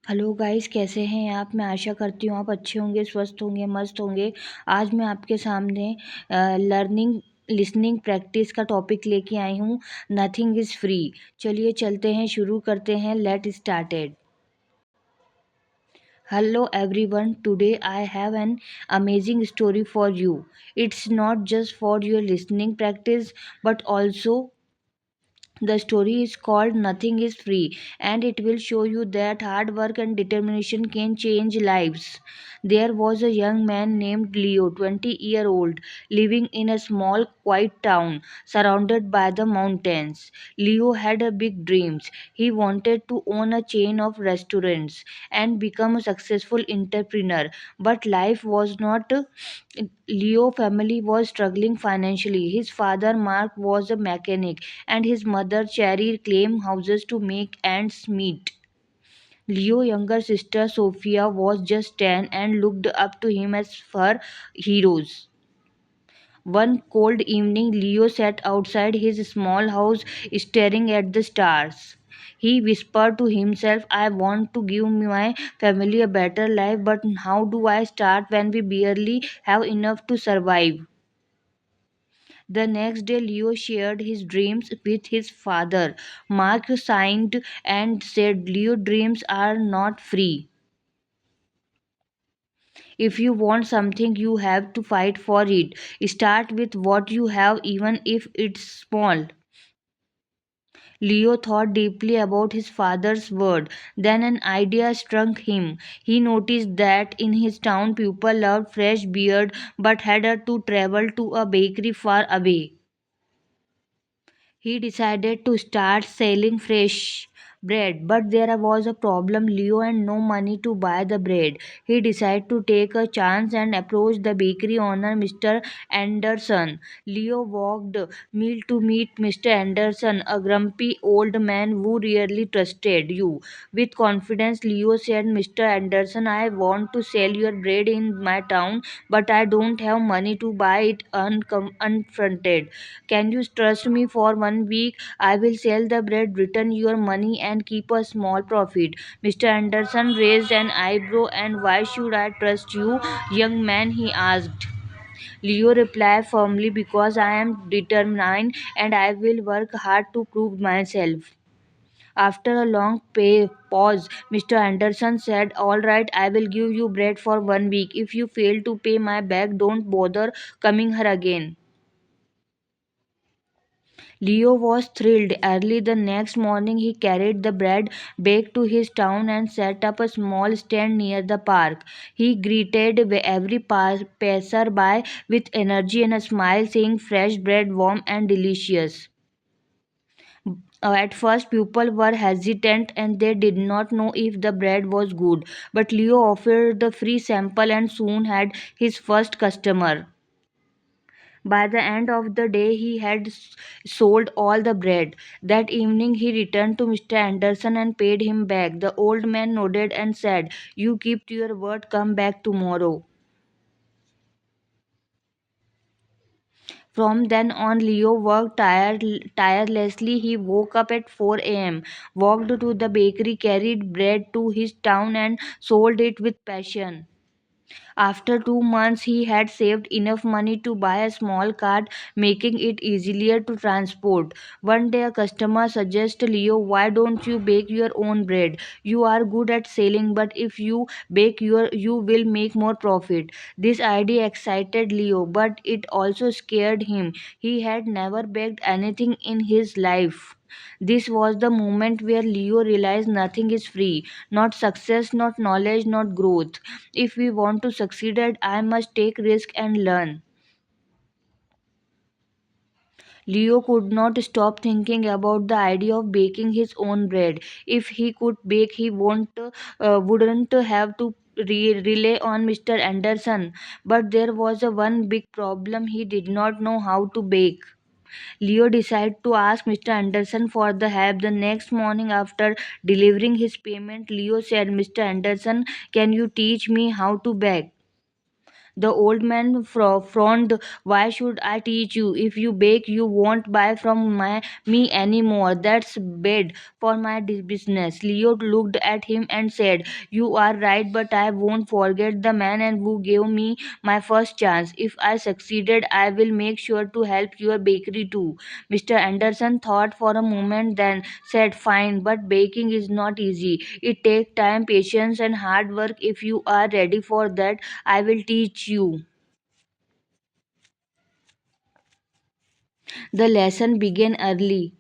Hello guys, कैसे हैं आप। मैं आशा करती हूँ आप अच्छे होंगे, स्वस्थ होंगे, मस्त होंगे। आज मैं आपके सामने लर्निंग लिसनिंग प्रैक्टिस का टॉपिक लेके आई हूँ। Nothing is free. चलिए चलते हैं, शुरू करते हैं। Late started. Hello everyone, today I have an amazing story for you. It's not just for your listening practice but also the story is called Nothing is Free, and it will show you that hard work and determination can change lives. There was a young man named Leo, 20-year-old, living in a small, quiet town surrounded by the mountains. Leo had a big dreams. He wanted to own a chain of restaurants and become a successful entrepreneur. But life was not Leo family was struggling financially. His father Mark was a mechanic and his mother Cherry claimed houses to make ends meet. Leo's younger sister Sophia was just 10 and looked up to him as her heroes. One cold evening, Leo sat outside his small house staring at the stars. He whispered to himself, I want to give my family a better life, but how do I start when we barely have enough to survive? The next day, Leo shared his dreams with his father. Mark signed and said, Leo dreams are not free. If you want something, you have to fight for it. Start with what you have, even if it's small. Leo thought deeply about his father's word. Then an idea struck him. He noticed that in his town people loved fresh beer but had to travel to a bakery far away. He decided to start selling fresh bread, but there was a problem. Leo had no money to buy the bread. He decided to take a chance and approach the bakery owner, Mr. Anderson. Leo walked meal to meet Mr. Anderson, a grumpy old man who rarely trusted you. With confidence, Leo said, Mr. Anderson, I want to sell your bread in my town, but I don't have money to buy it unfronted. Can you trust me for 1 week? I will sell the bread, return your money, and keep a small profit. Mr. Anderson raised an eyebrow. And why should I trust you, young man? He asked. Leo replied firmly, because I am determined and I will work hard to prove myself. After a long pause, Mr. Anderson said, all right, I will give you bread for 1 week. If you fail to pay my back, don't bother coming here again. Leo was thrilled. Early the next morning, he carried the bread back to his town and set up a small stand near the park. He greeted every passerby with energy and a smile, saying, fresh bread, warm and delicious. At first, people were hesitant and they did not know if the bread was good. But Leo offered the free sample and soon had his first customer. By the end of the day, he had sold all the bread. That evening, he returned to Mr. Anderson and paid him back. The old man nodded and said, you keep your word, come back tomorrow. From then on, Leo worked tirelessly. He woke up at 4 a.m., walked to the bakery, carried bread to his town, and sold it with passion. After 2 months, he had saved enough money to buy a small cart, making it easier to transport. One day, a customer suggested Leo, why don't you bake your own bread? You are good at selling, but if you bake you will make more profit. This idea excited Leo, but it also scared him. He had never baked anything in his life. This was the moment where Leo realized nothing is free, not success, not knowledge, not growth. If we want to succeed, I must take risk and learn. Leo could not stop thinking about the idea of baking his own bread. If he could bake, he wouldn't have to rely on Mr. Anderson. But there was a one big problem: he did not know how to bake. Leo decided to ask Mr. Anderson for the help. The next morning, after delivering his payment, Leo said, Mr. Anderson, can you teach me how to bake? The old man frowned. Why should I teach you? If you bake, you won't buy from me anymore. That's bad for my business. Leo looked at him and said, you are right, but I won't forget the man and who gave me my first chance. If I succeeded, I will make sure to help your bakery too. Mr. Anderson thought for a moment, then said, fine, but baking is not easy. It takes time, patience, and hard work. If you are ready for that, I will teach you. The lesson began early.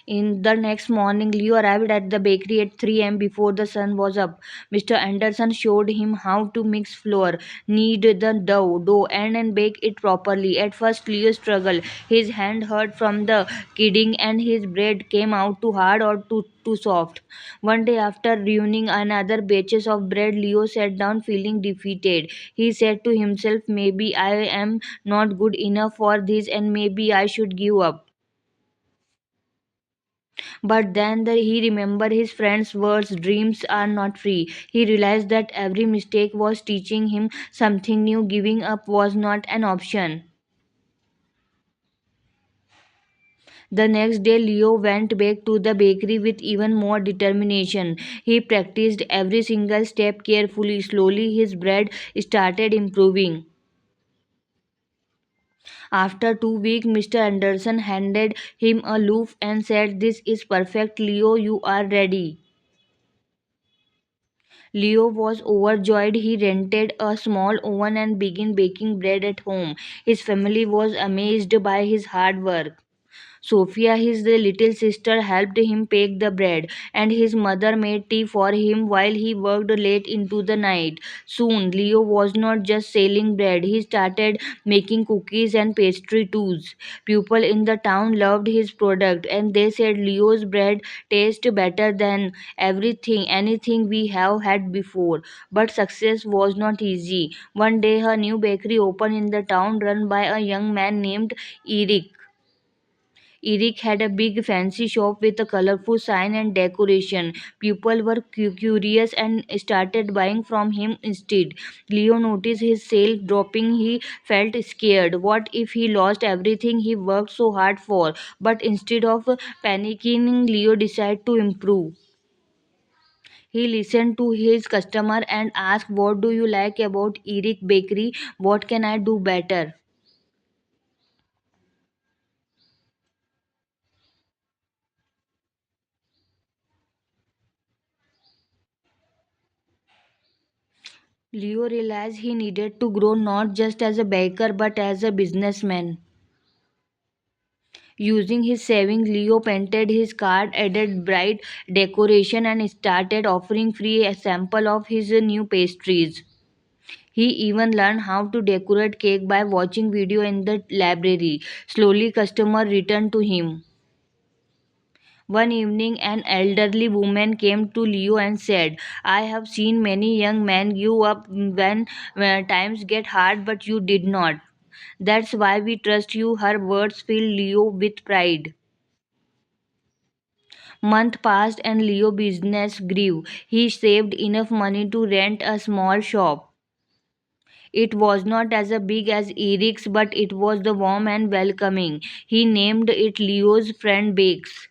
In the next morning, Leo arrived at the bakery at 3 a.m. before the sun was up. Mr. Anderson showed him how to mix flour, knead the dough and bake it properly. At first, Leo struggled. His hand hurt from the kneading, and his bread came out too hard or too soft. One day, after ruining another batches of bread, Leo sat down feeling defeated. He said to himself, maybe I am not good enough for this, and maybe I should give up. But then he remembered his friend's words, dreams are not free. He realized that every mistake was teaching him something new. Giving up was not an option. The next day, Leo went back to the bakery with even more determination. He practiced every single step carefully. Slowly, his bread started improving. After 2 weeks, Mr. Anderson handed him a loaf and said, this is perfect, Leo, you are ready. Leo was overjoyed. He rented a small oven and began baking bread at home. His family was amazed by his hard work. Sophia, his little sister, helped him bake the bread, and his mother made tea for him while he worked late into the night. Soon, Leo was not just selling bread, he started making cookies and pastry too. People in the town loved his product, and they said Leo's bread tastes better than anything we have had before. But success was not easy. One day, a new bakery opened in the town run by a young man named Eric. Eric had a big fancy shop with a colorful sign and decoration. People were curious and started buying from him instead. Leo noticed his sales dropping. He felt scared. What if he lost everything he worked so hard for? But instead of panicking, Leo decided to improve. He listened to his customer and asked, what do you like about Eric Bakery? What can I do better? Leo realized he needed to grow not just as a baker but as a businessman. Using his savings, Leo painted his card, added bright decoration, and started offering free a sample of his new pastries. He even learned how to decorate cake by watching video in the library. Slowly, customers returned to him. One evening, an elderly woman came to Leo and said, I have seen many young men give up when times get hard, but you did not. That's why we trust you. Her words filled Leo with pride. Month passed and Leo business grew. He saved enough money to rent a small shop. It was not as big as Eric's, but it was the warm and welcoming. He named it Leo's Friend Bakes.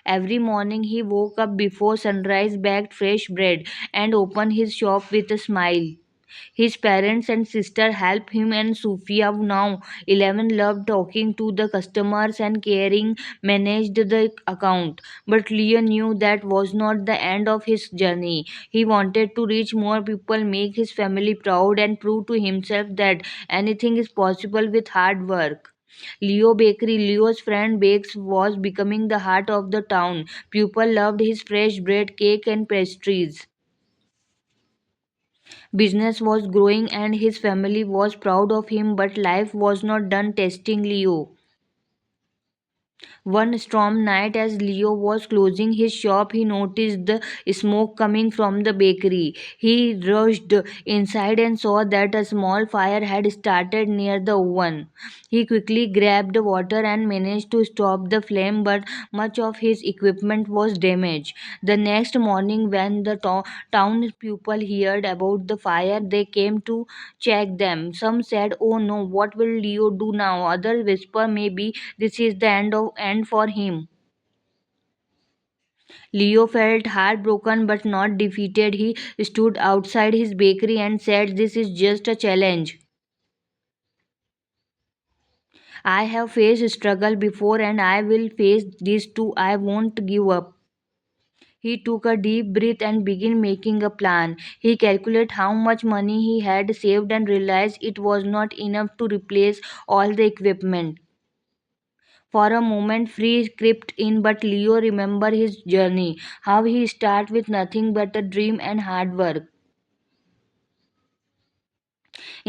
Every morning he woke up before sunrise, baked fresh bread, and opened his shop with a smile. His parents and sister helped him, and Sofia, now 11, loved talking to the customers and caring managed the account. But Leo knew that was not the end of his journey. He wanted to reach more people, make his family proud, and prove to himself that anything is possible with hard work. Leo Bakery, Leo's Friend Bakes, was becoming the heart of the town. People loved his fresh bread, cake, and pastries. Business was growing and his family was proud of him, but life was not done testing Leo. One storm night, as Leo was closing his shop, he noticed the smoke coming from the bakery. He rushed inside and saw that a small fire had started near the oven. He quickly grabbed water and managed to stop the flame, but much of his equipment was damaged. The next morning, when the town people heard about the fire, they came to check them. Some said, "Oh no, what will Leo do now?" Others whispered, "Maybe this is the end for him." Leo felt heartbroken but not defeated. He stood outside his bakery and said, "This is just a challenge. I have faced struggle before and I will face this too. I won't give up." He took a deep breath and began making a plan. He calculated how much money he had saved and realized it was not enough to replace all the equipment. For a moment, fear crept in, but Leo remembered his journey, how he started with nothing but a dream and hard work.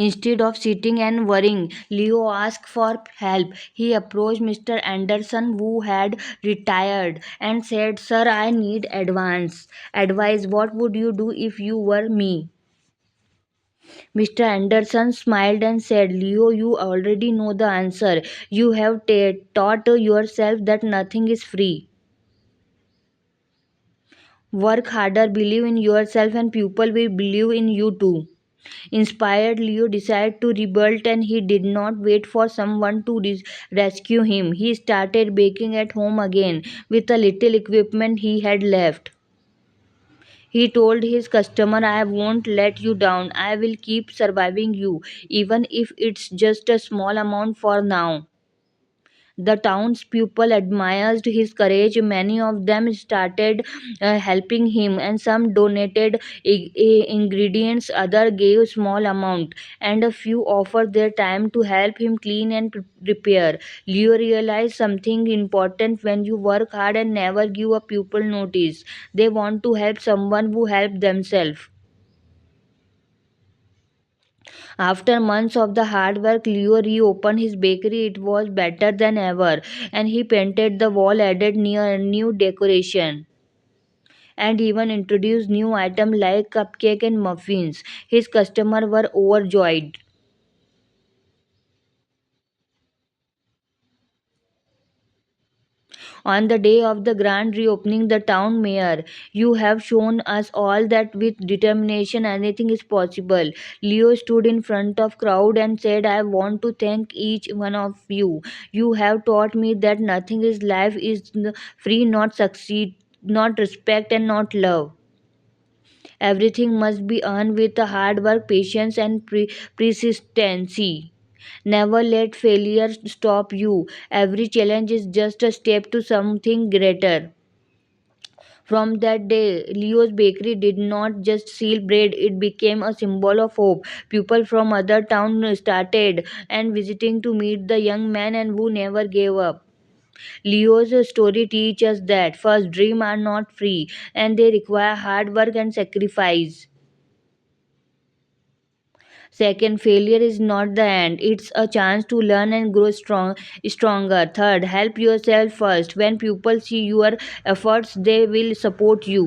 Instead of sitting and worrying, Leo asked for help. He approached Mr. Anderson, who had retired, and said, "Sir, I need advice. What would you do if you were me?" Mr. Anderson smiled and said, "Leo, you already know the answer. You have taught yourself that nothing is free. Work harder, believe in yourself, and people will believe in you too." Inspired, Leo decided to rebuild and he did not wait for someone to rescue him. He started baking at home again with the little equipment he had left. He told his customer, "I won't let you down. I will keep surviving you, even if it's just a small amount for now." The townspeople admired his courage. Many of them started helping him, and some donated ingredients, others gave small amount, and a few offered their time to help him clean and repair. Leo realized something important: when you work hard and never give a people notice, they want to help someone who help themselves. After months of the hard work, Leo reopened his bakery. It was better than ever, and he painted the wall, added new decoration, and even introduced new items like cupcake and muffins. His customers were overjoyed. On the day of the grand reopening, the town mayor, "You have shown us all that with determination anything is possible." Leo stood in front of crowd and said, "I want to thank each one of you. You have taught me that nothing is life is free, not succeed, not respect and not love. Everything must be earned with the hard work, patience and persistency. Never let failure stop you. Every challenge is just a step to something greater." From that day, Leo's bakery did not just sell bread, it became a symbol of hope. People from other towns started and visiting to meet the young man and who never gave up. Leo's story teaches us that first, dreams are not free and they require hard work and sacrifice. Second, failure is not the end. It's a chance to learn and grow stronger. Third, help yourself first. When people see your efforts, they will support you.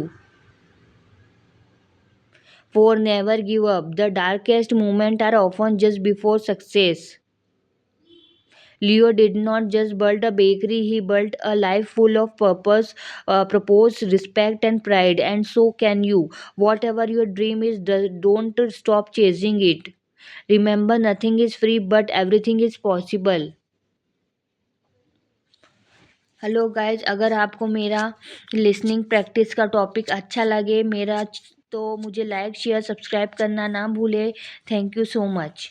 Four, never give up. The darkest moments are often just before success. Leo did not just build a bakery, he built a life full of purpose, respect, and pride. And so can you. Whatever your dream is, don't stop chasing it. Remember, nothing is free, but everything is possible. Hello guys, अगर आपको मेरा listening practice का topic अच्छा लगे मेरा, तो मुझे like share subscribe करना ना भूले। Thank you so much.